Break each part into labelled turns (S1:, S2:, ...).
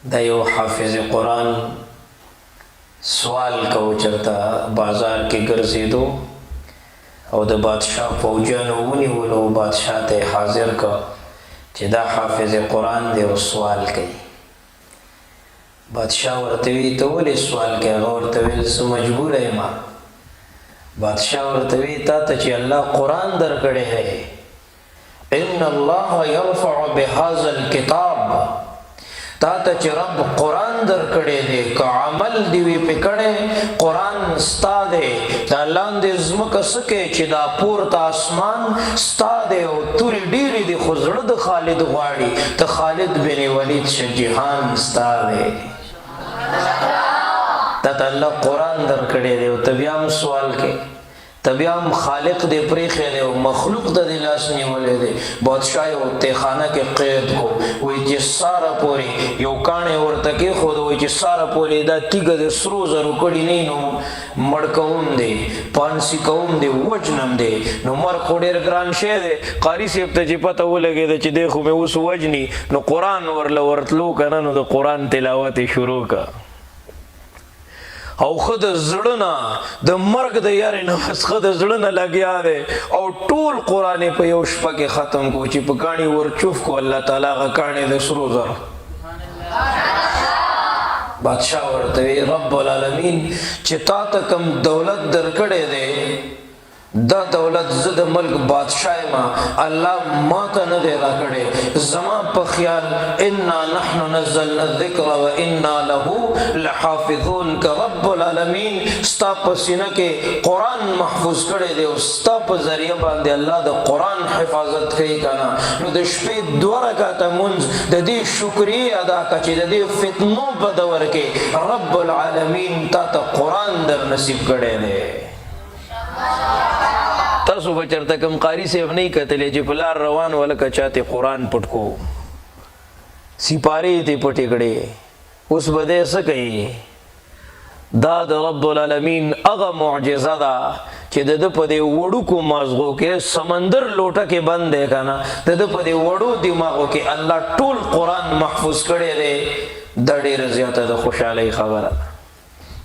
S1: دا یو حافظ قرآن سوال کو چرته بازار کې ګرځېدو او د بادشاه فوجیانو ونیولو بادشاه ته حاضر کا چې دا حافظ قرآن دی او سوال کوي. بادشاه ورته وی ته ولې سوال کوي؟ هغه ورته ویل زه مجبوره یم. بادشاه ورته وی تا ته چې الله قرآن درکړی دی، ان الله يرفع بهذا الكتاب، تا ته چې رب قرآن درکړی دی که عمل دی وی پې کړی قرآن ستا دی. دا لاندې ځمکه څه کوي چې دا پورته اسمان ستا دی او تورې ډېرې دي خو زړه د خالد غواړي ته خالد بن ولید شه، جهان ستا دی. تا ته الله قرآن درکړی دی او ته بیا هم سوال کوي، ته بیا هم خالق دی پرېښی دی او مخلوق د دې لاس نیولی دی. بادشاه یې تیخانه کې قید کو، وایي چې ساره پورې یو کاڼی ورته کېښود، وایي چې ساره پورې دا تیږه د سرو زرو کړي نه نو مړ کوم دی، پانسي کوم دی، وجنم دی. نو مرګ خو ډېر ګران شی دی. قاري صاحب ته چې پته ولګېده چې دی خو مې اوس وجني، نو قرآن ورله ورتلو که نه، نو د قرآن تلاوت یې شروع که او خود زړه نه د مرګ د یارې نه بس خود زړه نه لګیا دی او ټول قرآن په یو شپه کې ختم کو چې په کاڼي ورچوف کو الله تعالی هغه کاڼي د سرو زرو. بادشاه ورته وی رب العالمین چې تا ته کوم دولت درکړی دی دا دولت زه د ملک بادشاه یم، الله ما ته نه دی راکړی. زما په خیال انا نحن نزلنا الذکر و انا له لحافظون که رب العالمین ستا په سینه کې قرآن محفوظ کړی دی او ستا په ذریعه باندې الله د قرآن حفاظت کوي که نه، نو د شپې 2 رکعته مونځ د دې شکریې ادا کړه چې د دې فتنو په دور کې رب العالمین تا ته قرآن در نصیب کړی دی. تاسو به چېرته کوم قاري صاحب نه کتلی چې په لار روان و لکه چاته قرآن پټ کو سپارې یې پټې کړې، اوس به دی څه کوي؟ دا د رب العالمین هغه معجزه ده چې د ده په دې وړوکو مازغو کې سمندر لوټه کې بند دی که نه، د ده په دې وړو دماغو کې الله ټول قرآن محفوظ کړی دی. دا ډېره زیاته د خوشحالۍ خبره ده.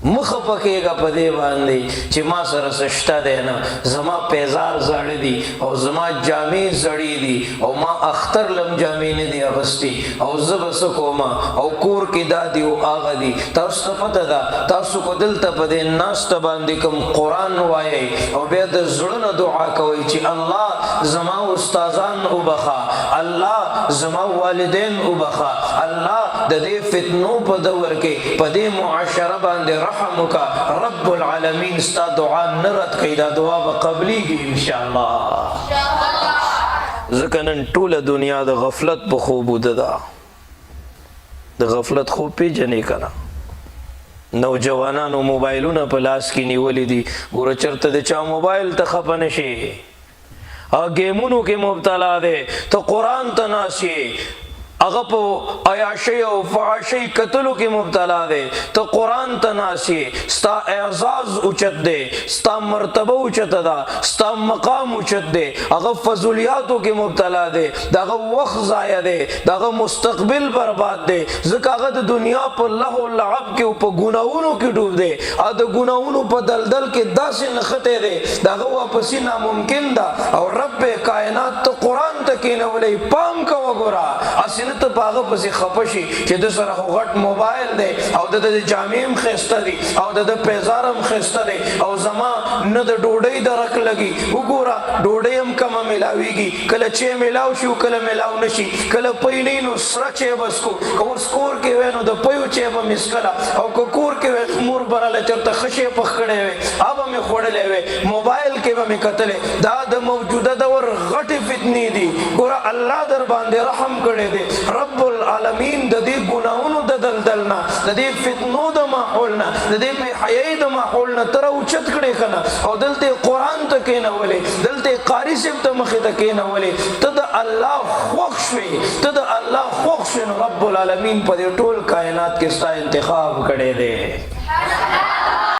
S1: مخه پکېږه په دې باندې چې ما سره څه شته دی نه، زما پیزار زاړه دي او زما جامې زړې دي او ما اختر لم جامې نه دي اغوستې او زه به څه کوم او کور کې دا دي او هغه دي. تاسو ته پته ده تاسو کو دلته په دې ناسته باندې کوم قرآن وایئ او بیا د زړه نه دعا کوئ چې الله زما استادان وبخه، الله زما والدین وبخه، الله د دې فتنو په دور کې په دې معاشره باندې رحم وکا، رب العالمین ستا دعا نه رد کوي، دا دعا به قبلیږي انشاءالله. ځکه نن ټوله دنیا د غفلت په خوب وده ده. د غفلت خوب پیژنې که نه؟ نوجوانانو موبایلونه په لاس کې نیولي دي، ګوره چېرته د چا موبایل ته خفه نه شي، ګیمونو کې مبتلا دی، ته قرآن ته ناست یې هغه په عیاشۍ او فحاشۍ کتلو کې مبتلا دی، ته قرآن ته ناست یې، ستا اعزاز اوچت دی، ستا مرتبه اوچته ده، ستا مقام اوچت دی، هغه فضولیاتو کې مبتلا دی، د هغه وخت ضایع دی، د هغه مستقبل برباد دی، ځکه هغه د دنیا په لهو و لعب کې او په ګناهونو کې ډوب دی او د ګناهونو په دلدل کې داسې نښتی دی د هغه واپسي ناممکن ده. او رب کائنات ته قرآن ته کېنولی، پام کوه ګوره اسې ته په هغه پسې خفه شي چې د سره خو غټ موبایل دی او د جامې هم ښایسته دي او د پیزار هم ښایسته دی او زما نه د ډوډۍ درک لګي. وګوره ډوډۍ هم کمه میلاویږي، کله چې میلاو شي او کله میلاو نه شي، کله پی نه نو سره چای به څکو، که اوس کور کې وی نو د پیو چای به مې څکله او که کور کې وی مور براله چېرته ښه شی پخ کړی وی هغه به مې خوړلی وی، موبایل کې به مې کتلی. دا د موجوده دور غټې فتنې دي. ګوره الله در باندې رحم کړی دی، رب العالمین د دې ګناهونو د دلدل نه، د دې فتنو د ماحول نه، د دې بې حیایۍ د ماحول نه ته راوچت کړې که نه او دلته قرآن ته کېنولې، دلته قاري صاحب ته مخې ته کېنولې، ته د الله خوښ شوې، ته د الله خوښ شوې، نو رب العالمین په دې ټول کائنات کې ستا انتخاب کړی دی.